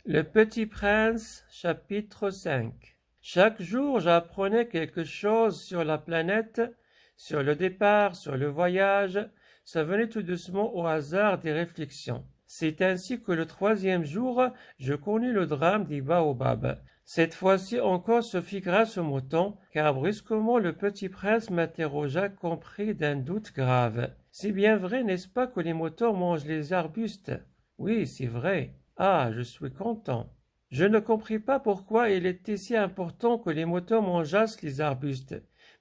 Le Petit Prince, chapitre 5. Chaque jour, j'apprenais quelque chose sur la planète, sur le départ, sur le voyage. Ça venait tout doucement au hasard des réflexions. C'est ainsi que le troisième jour, je connus le drame des baobabs. Cette fois-ci encore ce fit grâce au mouton, car brusquement le petit prince m'interrogea compris d'un doute grave. C'est bien vrai, n'est-ce pas, que les moutons mangent les arbustes? Oui, c'est vrai. Ah, je suis content. Je ne compris pas pourquoi il était si important que les moutons mangeassent les arbustes.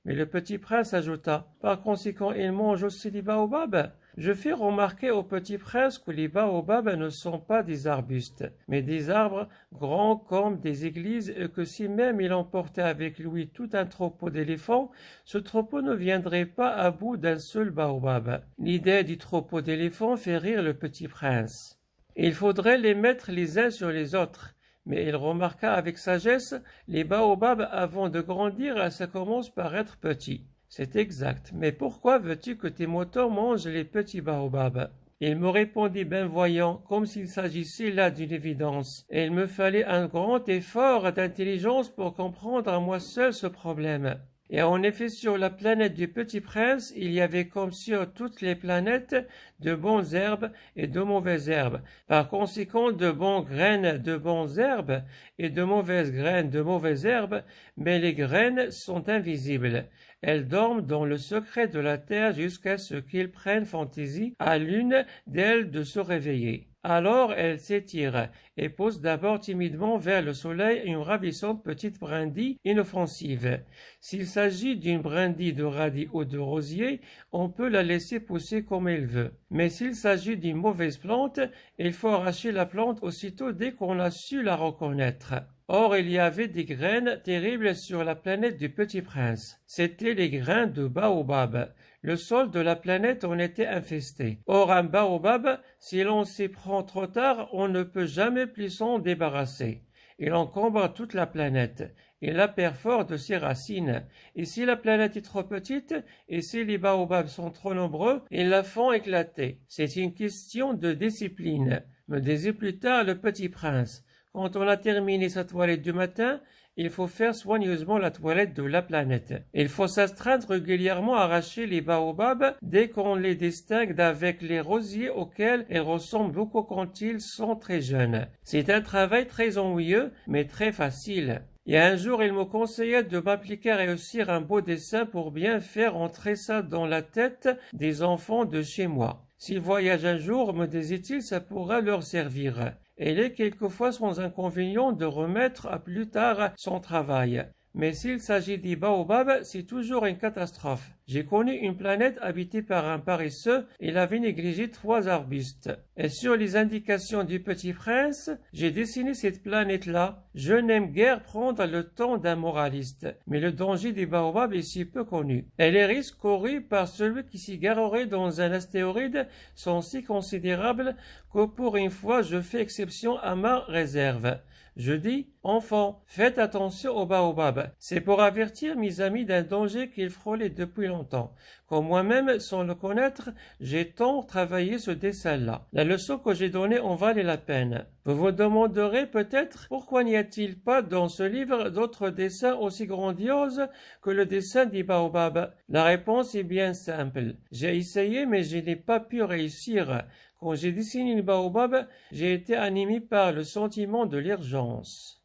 Mais le petit prince ajouta, par conséquent, ils mangent aussi les baobabs. Je fis remarquer au petit prince que les baobabs ne sont pas des arbustes, mais des arbres grands comme des églises, et que si même il emportait avec lui tout un troupeau d'éléphants, ce troupeau ne viendrait pas à bout d'un seul baobab. L'idée du troupeau d'éléphants fait rire le petit prince. Il faudrait les mettre les uns sur les autres. Mais il remarqua avec sagesse, les baobabs avant de grandir, ça commence par être petit. C'est exact, mais pourquoi veux-tu que tes moutons mangent les petits baobabs? Il me répondit ben voyant, comme s'il s'agissait là d'une évidence, et il me fallait un grand effort d'intelligence pour comprendre à moi seul ce problème. Et en effet, sur la planète du Petit Prince, il y avait comme sur toutes les planètes de bonnes herbes et de mauvaises herbes. Par conséquent, de bonnes graines de bonnes herbes et de mauvaises graines de mauvaises herbes, mais les graines sont invisibles. Elles dorment dans le secret de la terre jusqu'à ce qu'ils prennent fantaisie à l'une d'elles de se réveiller. Alors elle s'étire et pose d'abord timidement vers le soleil une ravissante petite brindille inoffensive. S'il s'agit d'une brindille de radis ou de rosier, on peut la laisser pousser comme elle veut. Mais s'il s'agit d'une mauvaise plante, il faut arracher la plante aussitôt dès qu'on a su la reconnaître. Or, il y avait des graines terribles sur la planète du Petit Prince. C'étaient les grains de baobab. Le sol de la planète en était infesté. Or, un baobab, si l'on s'y prend trop tard, on ne peut jamais plus s'en débarrasser. Il encombre toute la planète. Il la perfore de ses racines. Et si la planète est trop petite, et si les baobabs sont trop nombreux, ils la font éclater. C'est une question de discipline, me disait plus tard le Petit Prince. Quand on a terminé sa toilette du matin, il faut faire soigneusement la toilette de la planète. Il faut s'astreindre régulièrement à arracher les baobabs dès qu'on les distingue d'avec les rosiers auxquels ils ressemblent beaucoup quand ils sont très jeunes. C'est un travail très ennuyeux, mais très facile. Et un jour, il me conseilla de m'appliquer à réussir un beau dessin pour bien faire entrer ça dans la tête des enfants de chez moi. S'ils voyagent un jour, me disait-il, ça pourra leur servir. Et il est quelquefois sans inconvénient de remettre à plus tard son travail. Mais s'il s'agit des baobabs, c'est toujours une catastrophe. J'ai connu une planète habitée par un paresseux, il avait négligé 3 arbustes. Et sur les indications du Petit Prince, j'ai dessiné cette planète-là. Je n'aime guère prendre le temps d'un moraliste, mais le danger des baobabs est si peu connu. Et les risques courus par celui qui s'y garerait dans un astéroïde sont si considérables que pour une fois je fais exception à ma réserve. Je dis, enfants, faites attention aux baobabs. C'est pour avertir mes amis d'un danger qu'ils frôlaient depuis longtemps. Comme moi-même, sans le connaître, j'ai tant travaillé ce dessin-là. La leçon que j'ai donnée en valait la peine. Vous vous demanderez peut-être pourquoi n'y a-t-il pas dans ce livre d'autres dessins aussi grandioses que le dessin des baobabs? La réponse est bien simple. J'ai essayé, mais je n'ai pas pu réussir. Quand j'ai dessiné le baobab, j'ai été animé par le sentiment de l'urgence.